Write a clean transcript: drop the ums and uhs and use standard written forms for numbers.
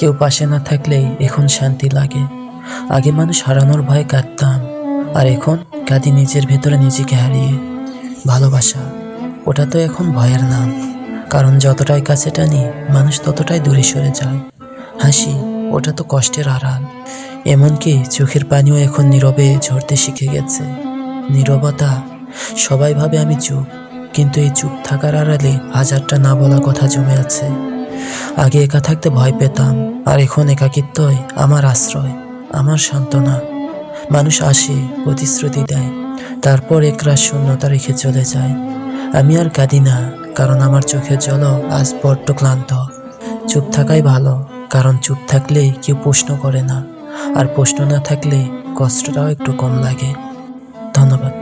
কেউ পাশে না থাকলেই এখন শান্তি লাগে। আগে মানুষ হারানোর ভয়ে কাঁদতাম, আর এখন কাঁদি নিজের ভেতরে নিজেকে হারিয়ে। ভালোবাসা, ওটা তো এখন ভয়ের নাম, কারণ যতটাই কাছে টানি মানুষ ততটাই দূরে সরে যায়। হাসি, ওটা তো কষ্টের আড়াল, এমনকি চোখের পানিও এখন নীরবে ঝরতে শিখে গেছে। নীরবতা, সবাই ভাবে আমি চুপ, কিন্তু এই চুপ থাকার আড়ালে হাজারটা না বলা কথা জমে আছে। আগে একা থাকতে ভয় পেতাম, আর এখন একাকিত্বই আমার আশ্রয়, আমার সান্ত্বনা। মানুষ আসে, প্রতিশ্রুতি দেয়, তারপর একরাশ শূন্যতা রেখে চলে যায়। আমি আর কাঁদি না, কারণ আমার চোখের জলও আজ বড্ড ক্লান্ত। চুপ থাকাই ভালো, কারণ চুপ থাকলে কেউ প্রশ্ন করে না, আর প্রশ্ন না থাকলে কষ্টটাও একটু কম লাগে। ধন্যবাদ।